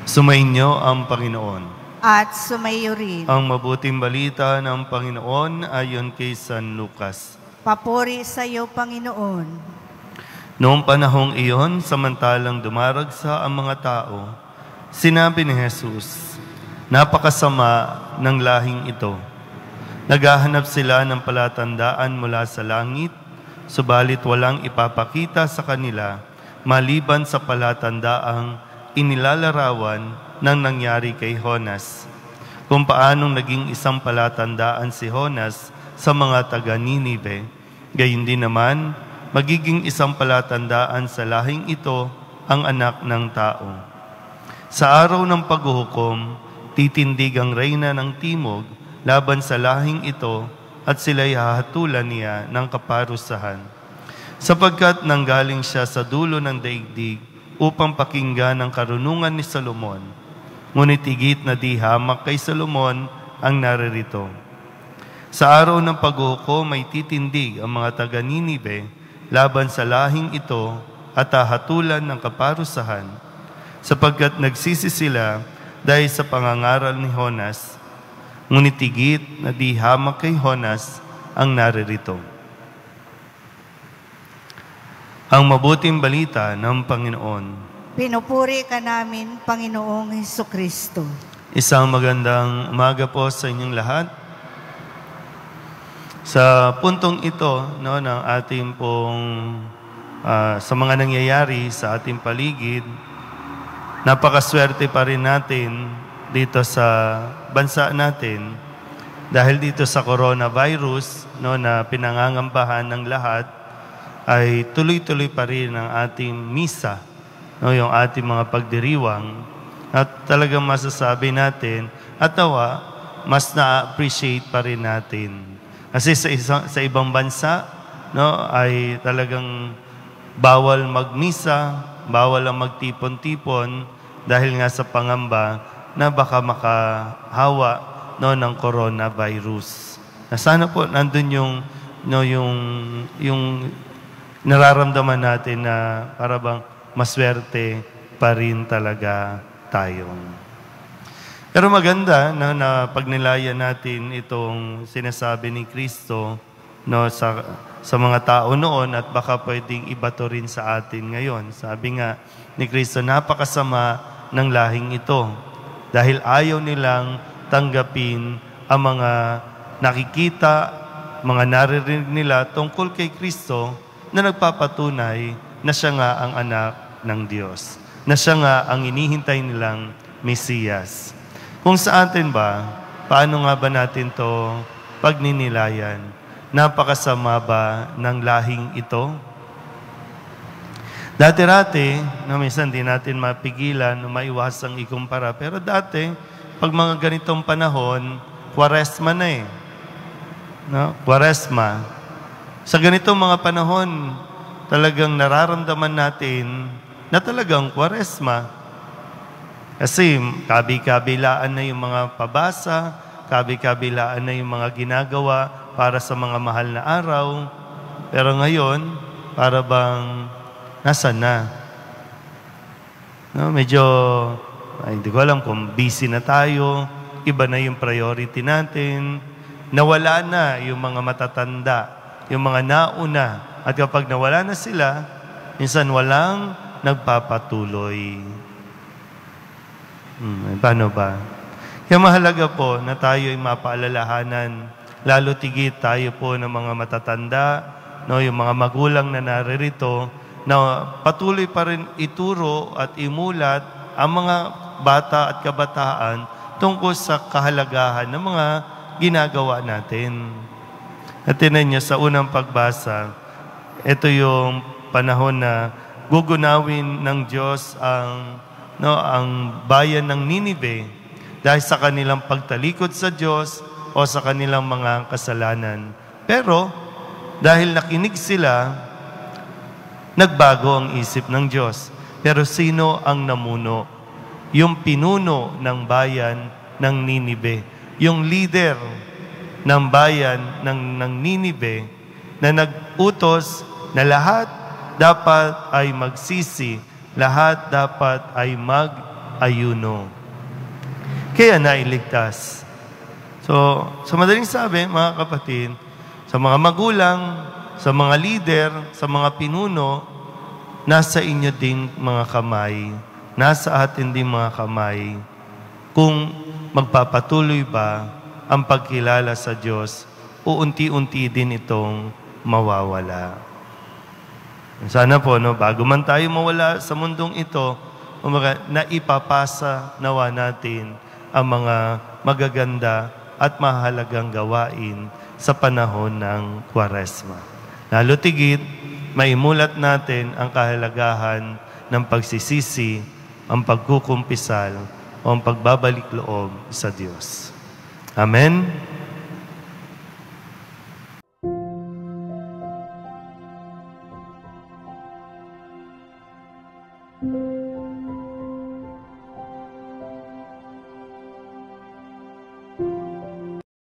Sumainyo ang Panginoon. At sumaiyo rin. Ang mabuting balita ng Panginoon ayon kay San Lucas. Papuri sa iyo, Panginoon. Noong panahong iyon, samantalang dumaragsa ang mga tao, sinabi ni Jesus, "Napakasama ng lahing ito. Naghahanap sila ng palatandaan mula sa langit, subalit walang ipapakita sa kanila maliban sa palatandaang inilalarawan ng nangyari kay Jonas. Kung paanong naging isang palatandaan si Jonas sa mga taga-Ninive, gayon din naman magiging isang palatandaan sa lahing ito ang anak ng tao. Sa araw ng paghuhukom, titindig ang reyna ng timog laban sa lahing ito at sila'y hahatulan niya ng kaparusahan. Sapagkat nanggaling siya sa dulo ng daigdig upang pakinggan ang karunungan ni Solomon, ngunit higit na di hamak kay Solomon ang naririto. Sa araw ng paghuhukom may titindig ang mga taga-Ninive laban sa lahing ito at hahatulan ng kaparusahan, sapagkat nagsisi sila dahil sa pangangaral ni Jonas, ngunit higit na di hamak kay Jonas ang naririto." Ang mabuting balita ng Panginoon. Pinupuri ka namin, Panginoong Hesukristo. Isang magandang umaga po sa inyong lahat. Sa puntong ito ng ating pong sa mga nangyayari sa ating paligid, napakaswerte pa rin natin dito sa bansa natin dahil dito sa coronavirus na pinangangambahan ng lahat, ay tuloy-tuloy pa rin ang ating misa, yung ating mga pagdiriwang. At talagang masasabi natin, at nawa, mas na-appreciate pa rin natin. Kasi sa ibang bansa, ay talagang bawal magmisa, bawal ang magtipon-tipon dahil nga sa pangamba na baka makahawa ng coronavirus. Na sana po nandun yung nararamdaman natin na para bang maswerte pa rin talaga tayo. Pero maganda na pagnilayan natin itong sinasabi ni Kristo sa mga tao noon at baka pwedeng ibato rin sa atin ngayon. Sabi nga ni Kristo, napakasama ng lahing ito dahil ayaw nilang tanggapin ang mga nakikita, mga naririnig nila tungkol kay Kristo na nagpapatunay na siya nga ang anak ng Diyos, na siya nga ang inihintay nilang Mesiyas. Kung sa atin ba, paano nga ba natin to pagninilayan? Napakasama ba ng lahing ito? Dati-rati, minsan di natin mapigilan o maiwasang ikumpara, pero dati, pag mga ganitong panahon, Kwaresma na eh. Kwaresma. Sa ganitong mga panahon, talagang nararamdaman natin na talagang Kwaresma. Kasi kabi-kabilaan na yung mga pabasa, kabi-kabilaan na yung mga ginagawa para sa mga mahal na araw. Pero ngayon, para bang nasan na? Medyo, hindi ko alam kung busy na tayo, iba na yung priority natin, nawala na yung mga matatanda, yung mga nauna, at kapag nawala na sila, minsan walang nagpapatuloy. Paano ba? Kaya mahalaga po na tayo ay mapaalalahanan, lalo tigit tayo po ng mga matatanda, yung mga magulang na naririto, na patuloy pa rin ituro at imulat ang mga bata at kabataan tungkol sa kahalagahan ng mga ginagawa natin. At tinan niyo, sa unang pagbasa, ito yung panahon na gugunawin ng Diyos ang bayan ng Ninive dahil sa kanilang pagtalikod sa Diyos o sa kanilang mga kasalanan. Pero dahil nakinig sila, nagbago ang isip ng Diyos. Pero sino ang namuno? Yung pinuno ng bayan ng Ninive, yung leader ng bayan ng Ninive na nag-utos na lahat dapat ay magsisi, lahat dapat ay ayuno. Kaya nailigtas. So, sa madaling sabi, mga kapatid, sa mga magulang, sa mga leader, sa mga pinuno, nasa inyo ding mga kamay, nasa atin ding mga kamay, kung magpapatuloy ba ang pagkilala sa Diyos, unti-unti din itong mawawala. Sana po, bago man tayo mawala sa mundong ito, naipapasa nawa natin ang mga magaganda at mahalagang gawain sa panahon ng Kwaresma. Lalo tigit, maimulat natin ang kahalagahan ng pagsisisi, ang pagkukumpisal, o ang pagbabalik loob sa Diyos. Amen. Thank you.